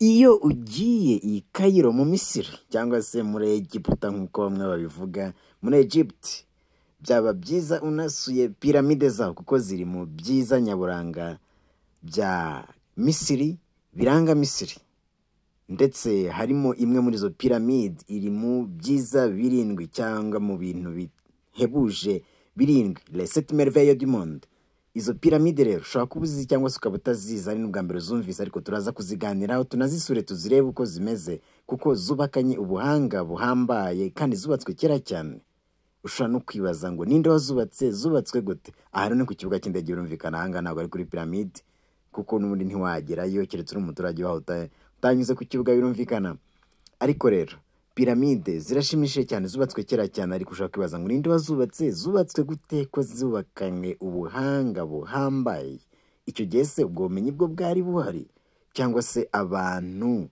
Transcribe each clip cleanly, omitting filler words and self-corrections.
iyo ugiye i Cairo mu Misiri cyangwa se muri Egiputa nk'uko bamwe babivuga, muri Egypt, byaba byiza unasuye piramide zaho kuko ziri mu byiza nyaburanga bya Misiri, biranga Misiri. Ndetse harimo imwe muri zo piramide iri mu byiza birindwi cyangwa mu bintu bihebuje birindwi, les 7 merveilles du monde. Izo piramide rero ushobora kuba uzizi cyangwa se ukaba utazizi, ari n'ubwa mbere uzumvise, ariko turaza kuziganiraho tunazisure tuzirebe uko zimeze kuko zubakanye ubuhanga buhambaye kandi zubatswe kera cyane. Ushobora no kwibaza ngo ninde wazubatse, zubatswe gute? Aha rero ni ku kibuga cy'indege birumvikana, aha ngaha ntabwo ari kuri piramide kuko n'ubundi ntiwagerayo keretse uri umuturage waho utanyuze ku kibuga birumvikana. Ariko rero piramide zirashimishije cyane, zubatswe kera cyane, ariko ushaka kwibaza ngo ninde wazubatse, zubatswe gute ko zubakanye ubuhanga buhambaye? Icyo gihe se ubwo bumenyi bwo bwari buhari cyangwa se abantu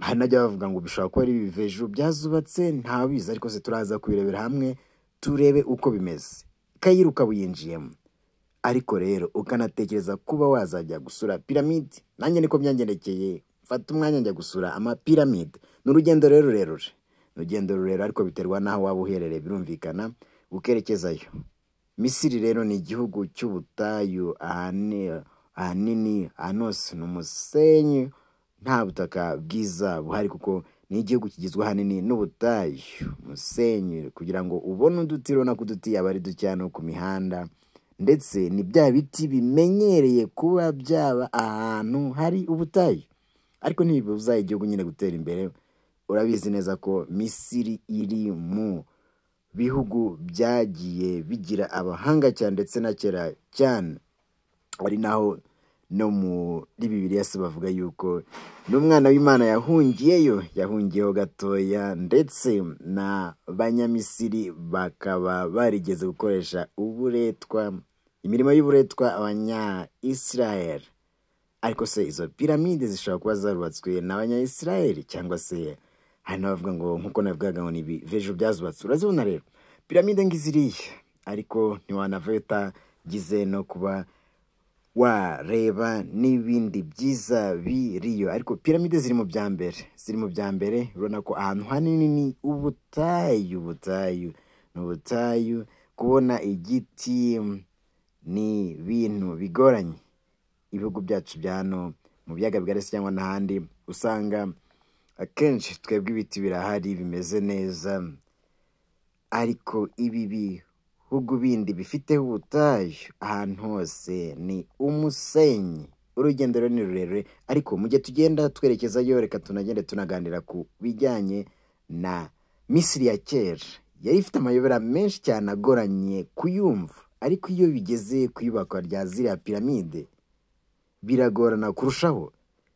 hanajya bavuga ngo bishobora kuba ari ibiveju byazubatse? Ntabizi, ariko se turaza kubirebera hamwe turebe uko bimeze. Cairo ukaba uyinjiyemo, ariko rero ukanatekereza kuba wazajya gusura piramide. Nanjye niko byangendekeye, fata umwanya njya gusura amapiramide. Ni urugendo rero rurerure, urugendo rurerure, ariko biterwa n'aho waba uherereye birumvikana ukerekezayo. Misiri rero ni igihugu cy'ubutayu, ahanini ahanose ni umusenyi, nta butaka bwiza buhari kuko ni igihugu kigizwe ahanini n'ubutayu, umusenyi. Kugira ngo ubone uduti urabona ko uduti aba ari duke hano ku mihanda, ndetse ni bya biti bimenyereye kuba byaba ahantu hari ubutayu, ariko ntibibuza igihugu nyine gutera imbere. Urabizi neza ko Misiri iri mu bihugu byagiye bigira abahanga cyane ndetse na kera cyane, ari naho no muri Bibiliya se bavuga yuko n'umwana w'Imana yahungiyeho gatoya, ndetse na banyamisiri bakaba barigeze gukoresha uburetwa, imirimo y'uburetwa abanya-Israel. Ariko se izo piramide zishobora kuba zarubatswe n'abanya-Israel cyangwa se hari n'abavuga ngo nk'uko navugaga ngo ni ibiveju byazubatswe? Urazibona rero piramide ngiziriya, ariko ntiwanavayo utagize no kuba wareba n'ibindi byiza biriyo. Ariko piramide ziri mu bya mbere, urabona ko ahantu hanini ni ubutayu, kubona igiti ni ibintu bigoranye. Ibihugu byacu bya hano mu biyaga bigari cyangwa n'ahandi usanga akenshi twebwe ibiti birahari bimeze neza, ariko ibi bihugu bindi bifiteho ubutayu ahantu hose ni umusenyi. Urugendo rero ni rurerure, ariko mu gihe tugenda twerekezayo reka tunagende tunaganira ku bijyanye na Misiri ya kera. Yari ifite amayobera menshi cyane agoranye kuyumva, ariko iyo bigeze kuyubakwa rya ziriya piramide biragorana kurushaho.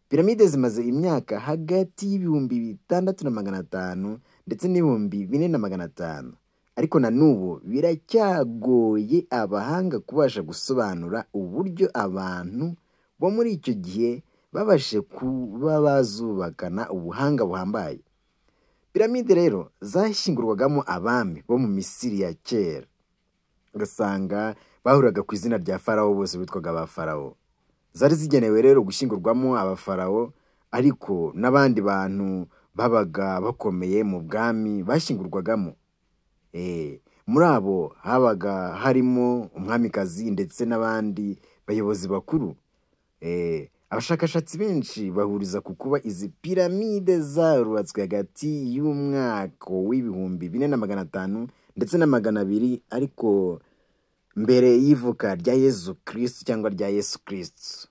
Piramide zimaze imyaka hagati y'ibihumbi 6,500 ndetse n'ibihumbi 4,500, ariko na n'ubu biracyagoye abahanga kubasha gusobanura uburyo abantu bo muri icyo gihe babashe kuba bazubakana ubuhanga buhambaye. Piramide rero zashyingurwagamo abami bo mu Misiri ya kera, ugasanga bahuraga ku izina rya Farawo, bose bitwaga ba Farawo. Zari zigenewe rero gushyingurwamo abafarawo, ariko n'abandi bantu babaga bakomeye mu bwami bashyingurwagamo. Muri abo habaga harimo umwamikazi ndetse n'abandi bayobozi bakuru. Abashakashatsi benshi bahuriza ku kuba izi piramide zarubatswe hagati y'umwaka w'ibihumbi 4,500 ndetse na 200, ariko mbere y'ivuka rya Yesu Kristo cyangwa rya Yesu Kristo.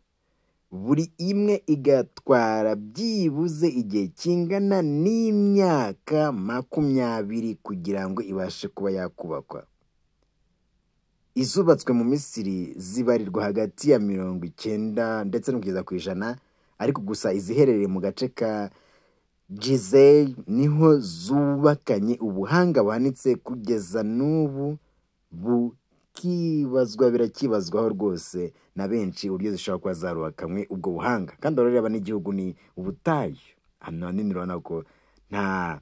Buri imwe igatwara byibuze igihe kingana n'imyaka 20 kugira ngo ibashe kuba yakubakwa. Izubatswe mu Misiri zibarirwa hagati ya 90 ndetse no kugeza ku 100, ariko gusa iziherereye mu gace ka Gizeh niho zubakanye ubuhanga buhanitse kugeza n'ubu birakibazwaho rwose na benshi uburyo zishobora kuba zarubakanywe ubwo buhanga. Kandi urareba n'igihugu ni ubutayu, hano hanini urabona ko nta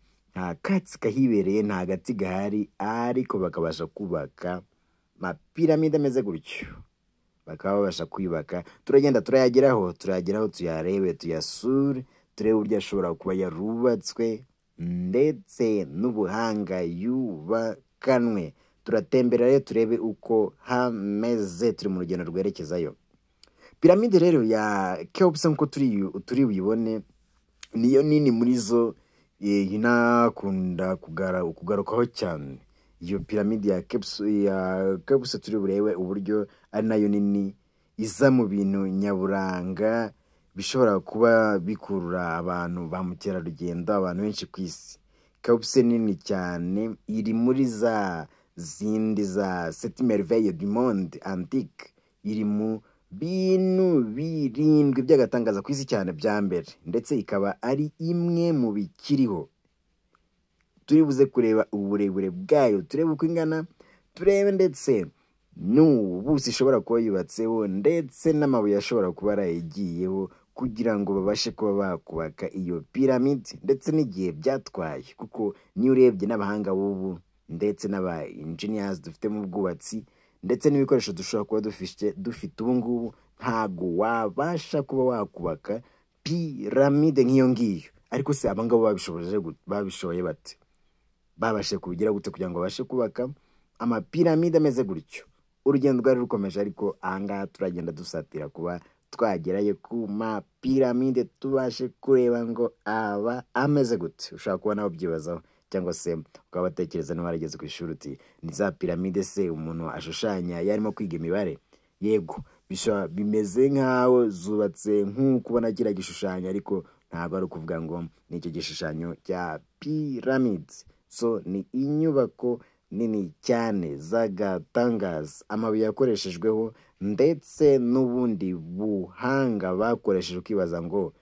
katsi kahibereye, nta gati gahari, ariko bakabasha kubaka amapiramide ameze gutyo, bakaba babasha kuyubaka. Turagenda turayageraho tuyarebe, tuyasure, turebe uburyo ashobora kuba yarubatswe ndetse n'ubuhanga yubakanwe. Turatembera rero turebe uko hameze, turi mu rugendo rwerekezayo. Piramide rero ya Cheops nko turi buyibone niyo nini muri zo inakunda kugarukaho cyane. Iyo piramide ya Cheops turi burebe uburyo ari nayo nini iza mu bintu nyaburanga bishobora kuba bikurura abantu ba mukerarugendo, abantu benshi ku isi. Cheops nini cyane, iri muri za zindi za 7 merveilles du monde antique, iri mu bintu birindwi by'agatangaza ku isi cyane bya mbere, ndetse ikaba ari imwe mu bikiriho. Turi buze kureba uburebure bwayo, turebe uko ingana, turebe ndetse n'ubuso ishobora kuba yubatseho, ndetse n'amabuye ashobora kuba arayigiyeho kugira ngo babashe kuba bakubaka iyo piramide, ndetse n'igihe byatwaye. Kuko niyo urebye n'abahanga b'ubu ndetse n'aba engineers dufite mu bwubatsi ndetse n'ibikoresho dushobora kuba dufite ubu ngubu, ntago wabasha kuba wakubaka piramide nk'iyo ngiyo. Ariko se abangabo babishoboye bate? Babashe kubigira gute kugira ngo babashe kubaka amapiramide ameze gutyo? Urugendo rwari rukomeje, ariko ahangaha turagenda dusatira kuba twagerayo ku mapiramide, tubashe kureba ngo aba ameze gute. Ushaka kuba nawe byibazaho, cyangwa se ukaba batekereza niba warageze ku ishuri uti ni za piramide se umuntu ashushanya yarimo kwiga imibare? Yego, bimeze nk'aho zubatse nk'uko ubona kiriya gishushanyo, ariko ntabwo ari ukuvuga ngo ni icyo gishushanyo cya piramide. So ni inyubako nini cyane z'agatangaza, amabuye yakoreshejweho ndetse n'ubundi buhanga bakoresheje, ukibaza ngo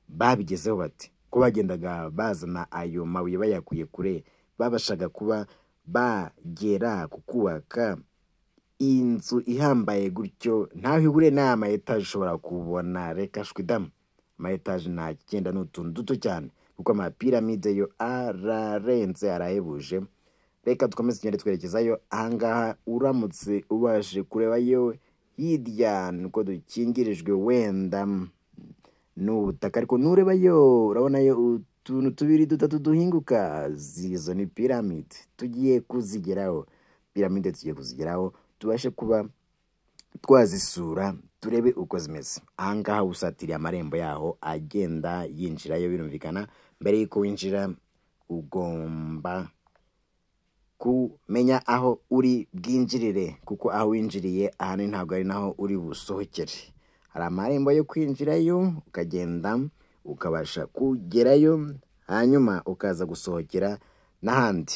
babigezeho bati? Ko bagendaga bazana ayo mabuye bayakuye kure, babashaga kuba bagera ku kubaka inzu ihambaye gutyo ntaho ihure n'ama etaje ushobora kubona. Reka shwidamu, ama etaje nta kigenda n'utuntu duto cyane, kuko amapiramide yo ararenze, arahebuje. Reka dukomeze tugende twerekezayo. Ahangaha uramutse ubashe kurebayo hirya nuko dukingirijwe wenda n'ubutaka, ariko nurebayo urabonayo utuntu tubiri dutatu duhinguka. Zizo ni piramide tugiye kuzigeraho. Piramide tugiye kuzigeraho, tubashe kuba twazisura, turebe uko zimeze. Ahangaha usatiriye amarembo yaho agenda yinjirayo. Birumvikana mbere yuko winjira ugomba kumenya aho uri bwinjirire, kuko aho winjiriye ahantu ntabwo ari naho uri busohokere. Hari amarembo yo kwinjirayo, ukagenda ukabasha kugerayo, hanyuma ukaza gusohokera n'ahandi.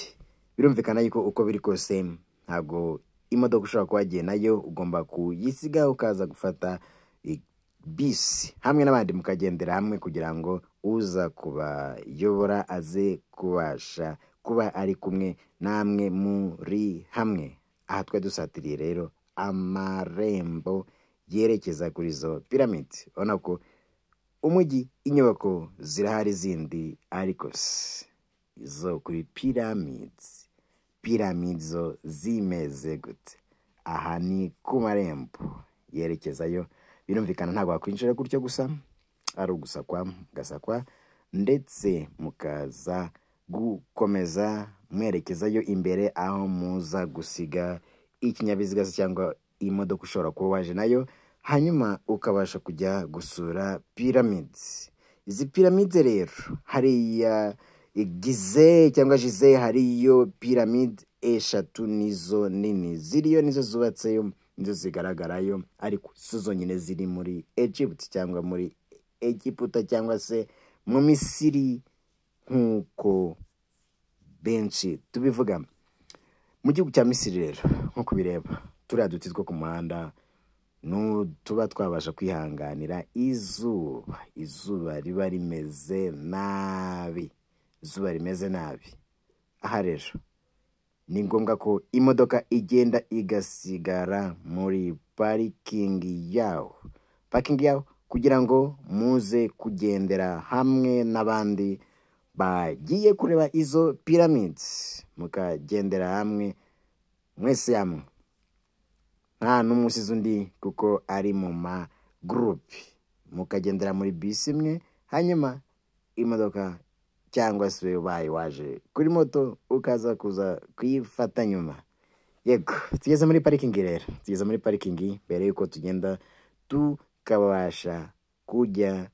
Birumvikana yuko uko biri kose ntabwo imodoka ushobora kuba wagiye nayo, ugomba kuyisiga ukaza gufata bisi hamwe n'abandi, mukagendera hamwe kugira ngo uza kubayobora aze kubasha kuba ari kumwe namwe muri hamwe. Aha twe dusatiriye rero amarembo yerekeza kuri zo piramide. Ubona ko umujyi, inyubako zirahari zindi, ariko izo kuri piramide zo zimeze gute? Aha ni ku marembo yerekezayo. Birumvikana ntabwo wakwinjira gutyo gusa, ari ugusakwa, mugasakwa ndetse mukaza gukomeza mwerekezayo imbere, aho muza gusiga ikinyabiziga cyangwa imodoka ushobora kuba waje nayo, hanyuma ukabasha kujya gusura piramide. Izi piramide rero hariya Gize cyangwa Gize, hariyo piramide eshatu nizo nini ziriyo, nizo zubatseyo, nizo zigaragarayo, ariko zo zonyine ziri muri Egypt cyangwa muri Egiputa cyangwa se mu Misiri nk'uko benshi tubivuga. Mu gihugu cya Misiri rero nk'uko bireba, turiya duti two ku muhanda tuba twabasha kwihanganira izuba riba rimeze nabi. Aha rero ni ngombwa ko imodoka igenda igasigara muri parikingi yaho kugira ngo muze kugendera hamwe n'abandi bagiye kureba izo pyramids, mukagendera hamwe mwese hamwe, nta n'umusizi undi kuko ari mu ma group, mukagendera muri bisi imwe, hanyuma imodoka cyangwa se ubaye waje kuri moto ukaza kuza kuyifata nyuma. Yego, tugeze muri parikingi rero. Tugeze muri parikingi mbere yuko tugenda tukabasha kujya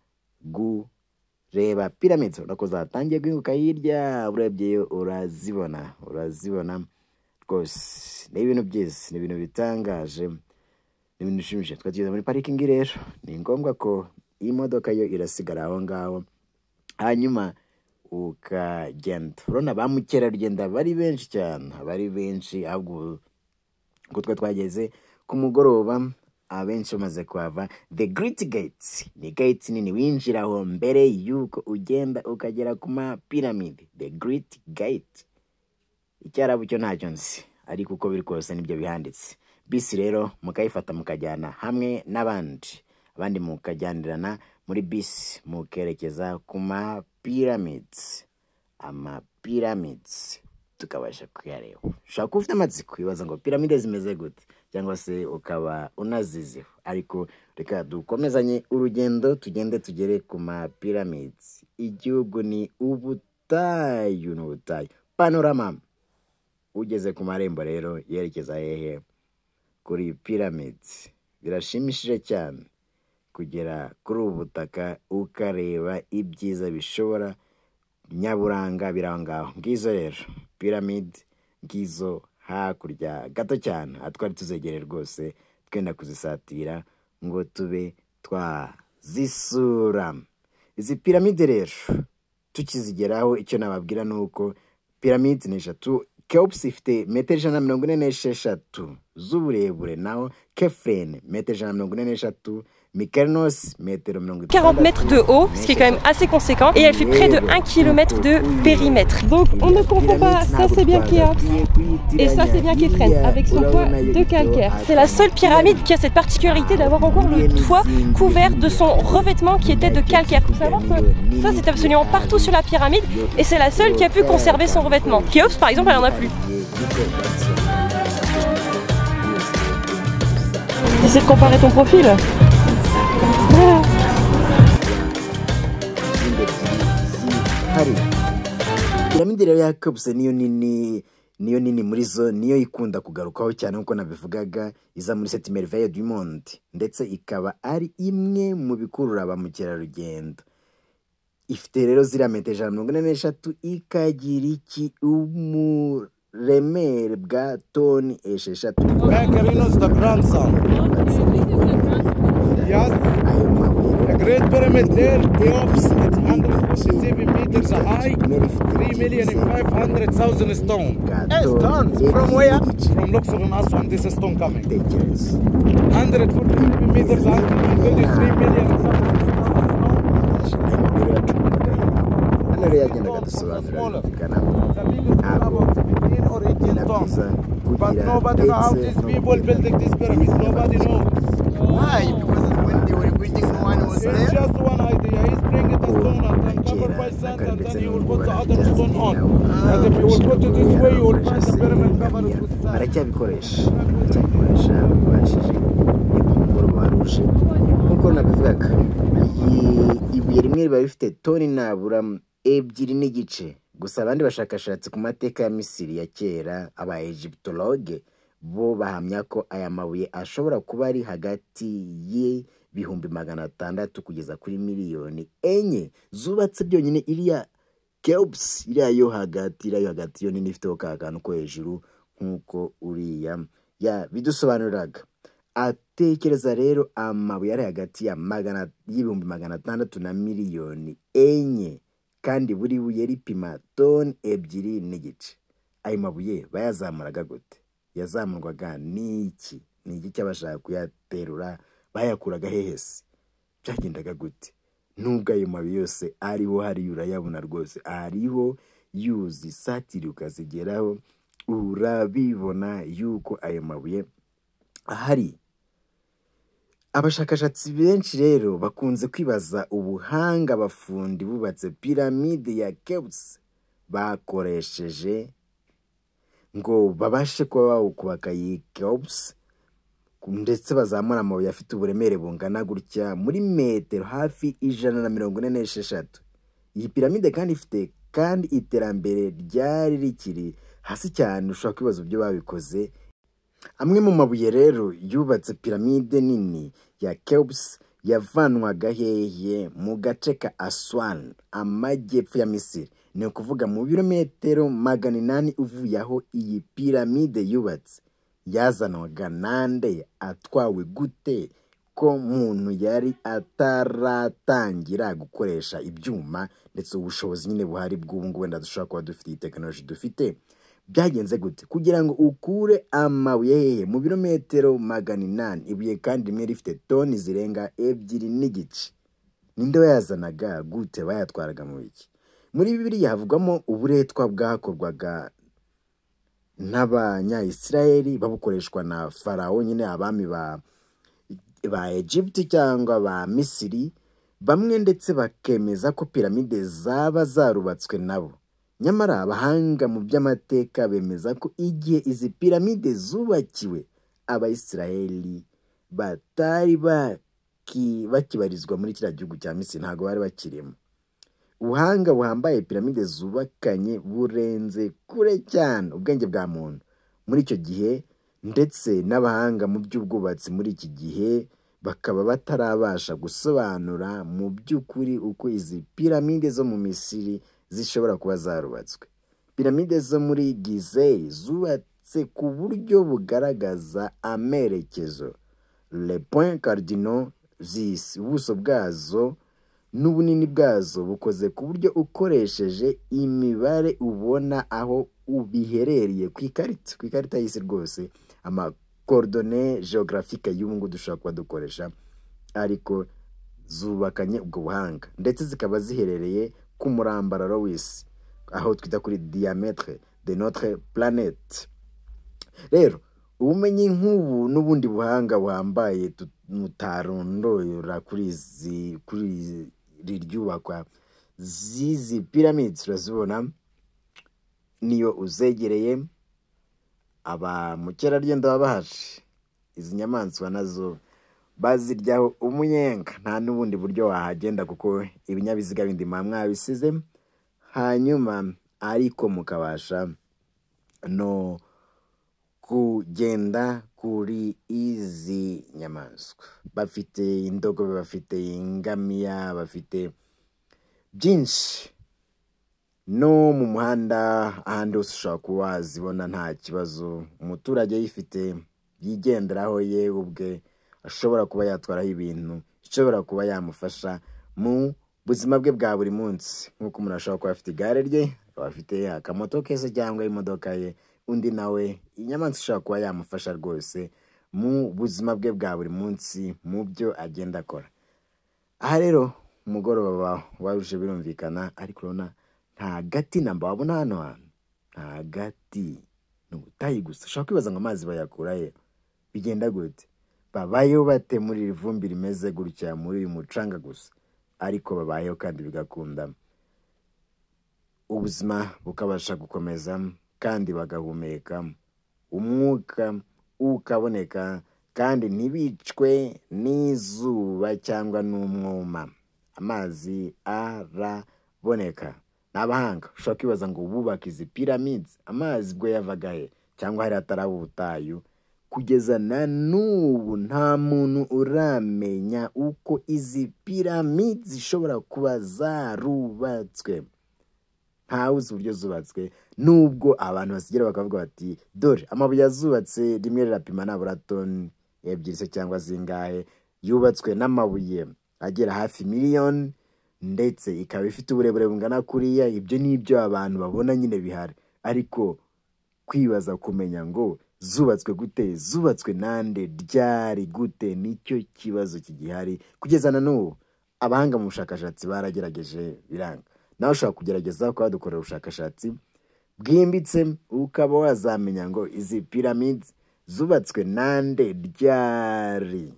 reba pyramids. Urako zatangiye guhinguka hirya, urebyeyo urazibona rwose. Ni ibintu byiza, ni ibintu bitangaje, ni ibintu bishimishije. Tugeze muri parikingi rero, ni ngombwa ko iyi modoka yo irasigara aho ngaho, hanyuma ukagenda. Urabona ba mukerarugendo bari benshi cyane, bari benshi, ahubwo ngo twageze ku mugoroba abenshi bamaze kuhava. The Great Gates ni gates nini winjiraho mbere yuko ugenda ukagera ku ma pyramid. The Great Gate, icyarabu cyo ntacyo nzi, ariko uko biri kose nibyo bihanditse. Bisi rero mukayifata mukajyana hamwe n'abandi, abandi mukajyanirana muri bisi mukerekeza ku ma pyramids. Ama pyramids tukabasha kuyareba. Ushaka ufite amatsiko wibaza ngo piramide zimeze gute, cyangwa se ukaba unaziziho, ariko reka dukomezanye urugendo tugende tugere ku ma pyramids. Igihugu ni ubutayu, n'ubutayu. Panorama. Ugeze ku marembo rero yerekeza hehe? Kuri pyramids. Birashimishije cyane kugera kuri ubu butaka ukareba ibyiza bishobora nyaburanga birangaho. Ngizo rero pyramid, ngizo hakurya gato cyane, atwari tuzegere rwose twenda kuzisatira ngo tube twazisura. Izi pyramid rero tukizigeraho, icyo nababwira nuko pyramid ni eshatu. Cheops ifite metero 146 z'uburebure, naho Kefren metero 146, Mykonos metero 40 mètres de haut, ce qui est quand même assez conséquent, et elle fait près de 1 km de périmètre. Donc on ne confond pas, ça c'est bien Khéops et ça c'est bien Kefren, avec son toit de calcaire. C'est la seule pyramide qui a cette particularité d'avoir encore le toit couvert de son revêtement qui était de calcaire. Il faut savoir que ça c'est absolument partout sur la pyramide, et c'est la seule qui a pu conserver son revêtement. Khéops par exemple, elle en a plus. J'essaie de comparer ton profil. Piramide rero ya Cheops niyo nini muri zo, niyo ikunda kugarukaho cyane nkuko nabivugaga, iza muri 7 merveilles du monde, ndetse ikaba ari imwe mu bikurura ba mukerarugendo. Ifite rero zira metero 143, ikagira iki umuremere bwa toni 6. Carino's the grandson. Yes. The Great Pyramid there, Cheops, it's 147 meters high, 3,500,000 stones. Stones? From where? From Luxor and Aswan, this is stone coming. 147 meters high, 3 million. Hano rero yagendaga dusobanura ntabwo but nobody knows how these people building this pyramid. Nobody knows. Why? Because when they were building, no one was there. It's just one idea. He's bringing the stone and covered by sand, and then he will put the other stone on. And if you will put it this way, you will find the pyramid covered with sand. Aracyabikoresha babashije kumugoroba waruje nkuko nabivugaga. Ibuye rimwe riba rifite toni nabura 2 n'igice. Gusa abandi bashakashatsi ku mateka ya Misiri ya kera, aba Egyptologue, bo bahamya ko aya mabuye ashobora kuba ari hagati y'ibihumbi 600 kugeza kuri miliyoni 4 zubatse byonyine. Iriya Cheops iriya yo hagati yo nini ifite akantu ko hejuru nkuko uriya ya bidusobanuriraga. Atekereza rero amabuye ari hagati ya y'ibihumbi 600 na miliyoni 4, kandi buri buye ripima toni 2 n'igice. Ayo mabuye bayazamuraga gute? Yazamurwaga n'iki? Ni iki cyabashaka kuyaterura? Bayakuraga hehese? Byagendaga gute? Nubwo ayo mabuye yose ariho hari urayabona rwose, ariho yuzi satiri ukazigeraho, urabibona yuko ayo mabuye ahari. Abashakashatsi benshi rero bakunze kwibaza ubuhanga abafundi bubatse piramide ya Cheops bakoresheje ngo babashe kuba bawukubaka iyi Cheops, ndetse bazamura amabuye afite uburemere bungana gutya muri metero hafi 146. iyi piramide kandi ifite kandi iterambere ryari rikiri hasi cyane. Ushobora kwibaza uburyo babikoze. Amwe mu mabuye rero yubatse piramide nini ya Cheops yavanwaga hehe? Mu gace ka Aswan, amajyepfo ya Misiri. Ni ukuvuga mu birometero 800 uvuye aho iyi piramide yubatse. Yazanwaga nande? Atwawe gute? Ko muntu yari ataratangira gukoresha ibyuma ndetse ubushobozi nyine buhari bw'ubungu wenda dushobora kuba dufite technology dufite. Byagenze gute kugira ngo ukure amabuye hehe? Mu birometero 800. Ibuye kandi rimwe rifite toni zirenga 2 n'igice. Ninde wayazanaga gute? Bayatwaraga mu biki? Muri Bibiliya havugamo uburetwa bwakorwaga n'Abanya-Israeli babukoreshwa na Farawo, nyine abami ba Egypt cyangwa ba Misiri bamwe, ndetse bakemeza ko piramide zaba zarubatswe nabo. Nyamara abahanga mu by'amateka bemeza ko igihe izi piramide zubakiwe Abayisiraheli batari bakibarizwa muri kiriya gihugu cya Misiri, ntago bari bakirimo. Ubuhanga buhambaye piramide zubakanye burenze kure cyane ubwenge bwa muntu muri icyo gihe, ndetse n'abahanga mu by'ubwubatsi muri iki gihe bakaba batarabasha gusobanura mu by'ukuri uko izi piramide zo mu Misiri zishobora kuba zarubatswe. Piramide zo muri Gizeh zubatse ku buryo bugaragaza amerekezo, les points cardinaux z'isi. Ubuso bwazo n'ubunini bwazo bukoze ku buryo ukoresheje imibare ubona aho ubiherereye ku ikarita y'isi rwose. Coordonnées géographiques y'ubungu dushobora kuba dukoresha, ariko zubakanye ubwo buhanga, ndetse zikaba ziherereye ku murambararo w'isi, aho twita kuri diamètre de notre planète. Rero ubumenyi nk'ubu n'ubundi buhanga buhambaye mutarondora kuri ryubakwa zizi pyramids turazibona. Niyo uzegereye aba mukerarugendo baba bahaje, izi nyamaswa nazo baziryaho umunyenga. Nta n'ubundi buryo wahagenda kuko ibinyabiziga bindi mwabisize, hanyuma ariko mukabasha no kugenda kuri izi nyamaswa. Bafite indogobe, bafite ingamiya, bafite byinshi. No mu muhanda ahandi hose ushobora kuba wazibona nta kibazo. Umuturage yifite yigenderaho yewe ubwe, ashobora kuba yatwaraho ibintu, ashobora kuba yamufasha mu buzima bwe bwa buri munsi. Nk'uko umuntu ashobora kuba afite igare rye, akaba afite akamoto kese cyangwa imodoka ye, undi nawe inyamaswa ishobora kuba yamufasha rwose mu buzima bwe bwa buri munsi mu byo agenda akora. Aha rero umugoroba waruje birumvikana, ariko urabona nta gati namba wabona hano hantu, nta gati, ni ubutayu gusa. Ushobora kwibaza ngo amazi bayakura he? Bigenda gute? Babayeho bate muri iri vumbi rimeze gutya, muri uyu mucanga gusa? Ariko babayeho kandi bigakunda, ubuzima bukabasha gukomeza, kandi bagahumeka, umwuka ukaboneka, kandi ntibicwe n'izuba cyangwa n'umwuma. Amazi araboneka. N'abahanga ushobora kwibaza ngo bubaka izi pyramids amazi bwo yavaga he? Cyangwa hari ataraba ubutayu? Kugeza na n'ubu nta muntu uramenya uko izi pyramids zishobora kuba zarubatswe. Ntawe uzi uburyo zubatswe, nubwo abantu basigera bakavuga bati dore amabuye azubatse rimwe rirapima nabura toni 2 se cyangwa zingahe, yubatswe n'amabuye agera hafi miliyoni, ndetse ikaba ifite uburebure bungana kuriya. Ibyo nibyo abantu babona nyine bihari, ariko kwibaza kumenya ngo zubatswe gute, zubatswe nande, ryari gute, nicyo kibazo kigihari kugeza na n'ubu. Abahanga mu bushakashatsi baragerageje biranga. Nawe ushobora kugerageza ukaba dukorera ubushakashatsi bwimbitse ukaba wazamenya ngo izi pyramids zubatswe nande, ryari,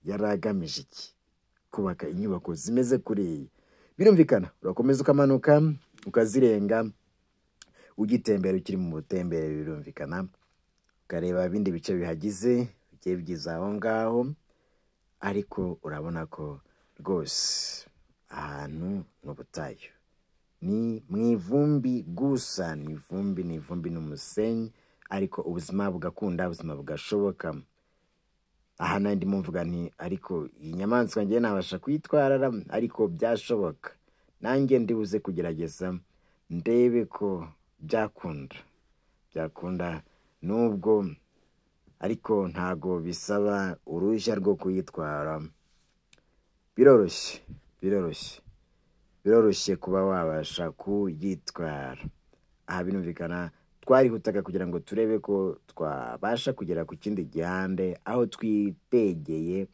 yaragamije iki kubaka inyubako zimeze kuri. Birumvikana urakomeza ukamanuka ukazirenga, ugitembera ukiri mu butembere, birumvikana ukareba ibindi bice bihagize bigiye byiza aho ngaho, ariko urabona ko rwose ahantu n'ubutayu. ni mwivumbi gusa, ni ivumbi n'umusenyi, ariko ubuzima bugakunda, ubuzima bugashoboka. Aha nandi mvuga nti ariko iyi nyamaswa ngiye nabasha kwitwarara, ariko byashoboka. Nanjye ndibuze kugerageza ndebe ko byakunda nubwo, ariko ntago bisaba uruhushya rwo kuyitwara. Biroroshye kuba wabasha kuyitwara. Aha binumvikana twarihutaga kugira ngo turebe ko twabasha kugera ku kindi gihande, aho twitegeye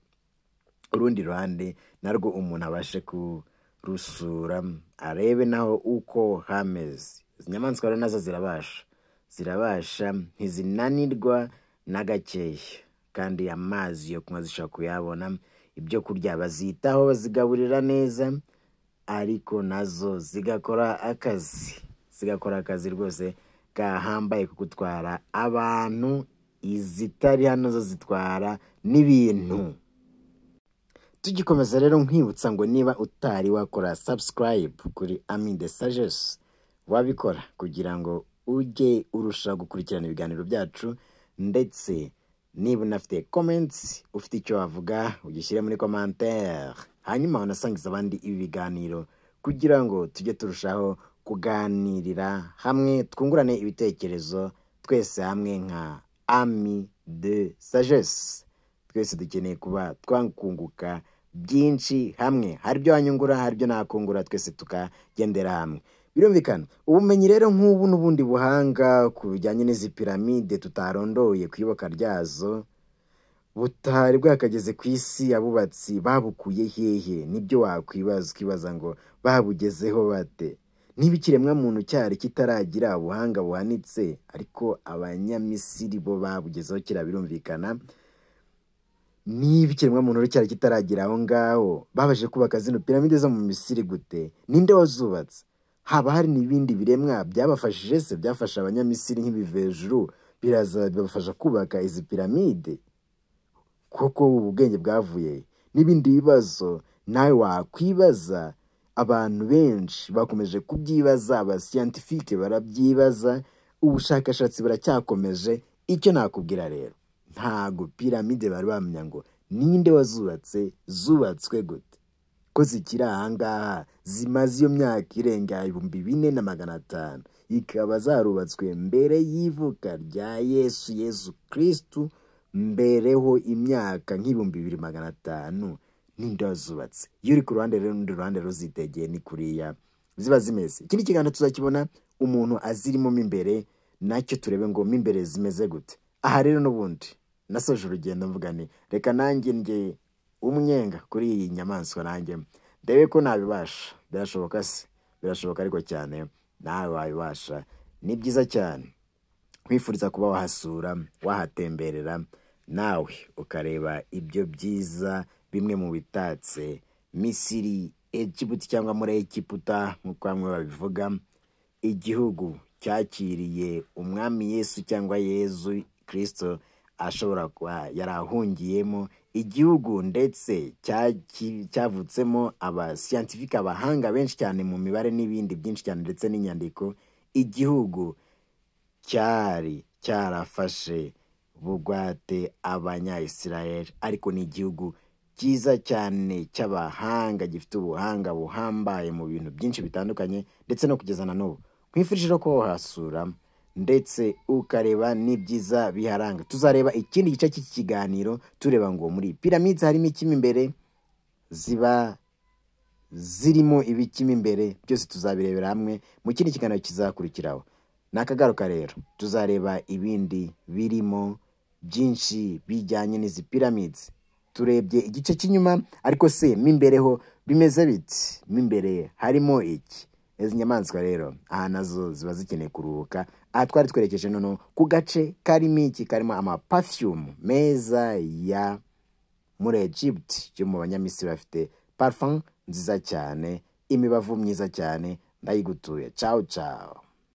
urundi ruhande narwo umuntu abashe kurusura, arebe naho uko hameze. Izi nyamaswa rero nazo zirabasha ntizinanirwa na gakeya, kandi amazi yo kunywa zishobora kuyabona, ibyo kurya bazitaho, bazigaburira neza, ariko nazo zigakora akazi rwose gahambaye ku gutwara abantu. Izitari hano zo zitwara n'ibintu. Tugikomeza rero nkwibutsa ngo niba utari wakora subscribe kuri Ami de Sagesse, wabikora kugira ngo ujye urushaho gukurikirana ibiganiro byacu, ndetse niba unafite comments, ufite icyo wavuga, ugishyire muri commentaire, hanyuma unasangiza abandi ibi biganiro kugira ngo tujye turushaho kuganirira hamwe, twungurane ibitekerezo twese hamwe nka Ami de Sagesse. Twese dukeneye kuba twakunguka byinshi hamwe, hari ibyo wanyungura, hari ibyo nakungura, twese tukagendera hamwe. Birumvikana ubumenyi rero nk'ubu n'ubundi buhanga ku bijyanye n'izi piramide tutarondoye kwiboka ryazo, butari bwakageze ku isi, abubatsi babukuye hehe? Nibyo wakwibaza ngo babugezeho bate? Niba ikiremwa muntu cyari kitaragira ubuhanga buhanitse, ariko abanyamisiri bo babugezeho kira. Birumvikana niba ikiremwa muntu cyari kitaragira aho ngaho, babaje kubaka zino piramide zo mu Misiri gute? Ninde wazubatse? Haba hari n'ibindi biremwa byabafashije se, byafasha abanyamisiri nk'ibivejuru, biraza bibafasha kubaka izi piramide? Koko ubwenge bwavuye? N'ibindi bibazo nawe wakwibaza. Abantu benshi bakomeje kubyibaza, abascientifique barabyibaza, ubushakashatsi buracyakomeje. Icyo nakubwira rero, ntago piramide bari bamenya ngo ninde wazubatse, zubatswe gute, ko zikiri ahangaha zimaze iyo myaka irenga 4500, ikaba zarubatswe mbere y'ivuka rya Yesu Kristu, mbereho imyaka nk'ibihumbi 2500. Ninde wazubatse? Iyo uri ku ruhande rero n'undi ruhande ruzitegeye ni kuriya ziba zimeze. Ikindi kiganiro tuzakibona umuntu azirimo imbere, nacyo turebe ngo imbere zimeze gute. Aha rero n'ubundi nasoje urugendo mvuga ni reka nanjye nge umwenga kuri iyi nyamaswa, nanjye ndebe ko nabibasha. Birashoboka se? Birashoboka ariko cyane nawe wabibasha. Ni byiza cyane kwifuriza kuba wahasura, wahatemberera, nawe ukareba ibyo byiza bimwe mu bitatse Misiri, Egiputa cyangwa muri Egiputa nk'uko bamwe babivuga, igihugu cyakiriye umwami Yesu cyangwa Yezu Kristo ashobora kuba yarahungiyemo, igihugu ndetse cyavutsemo abascientifique, abahanga benshi cyane mu mibare n'ibindi byinshi cyane, ndetse n'inyandiko. Igihugu cyari cyarafashe bugwate abanya-Israel, ariko ni igihugu cyiza cyane cy'abahanga, gifite ubuhanga buhambaye mu bintu byinshi bitandukanye, ndetse no kugeza na n'ubu. Nkwifurije ko wahasura ndetse ukareba n'ibyiza biharanga. Tuzareba ikindi gice cy'iki kiganiro tureba ngo muri piramide harimo ikimi imbere, ziba zirimo ibikimi imbere, byose tuzabirebera hamwe mu kindi kiganiro kizakurikiraho. Nakagaruka rero tuzareba ibindi birimo byinshi bijyanye n'izi pyramids. Turebye igice cy'inyuma, ariko se mimbereho bimeze biti? Mimbere harimo iki? Izi nyamaswa rero aha nazo ziba zikeneye kuruhuka. Aha twari twerekeje nono ku gace karimo iki, karimo ama perfume meza ya muri Egypt, cyo mu banyamisiri bafite parfum nziza cyane, imibavu myiza cyane. Ndayigutuye. Ciao ciao.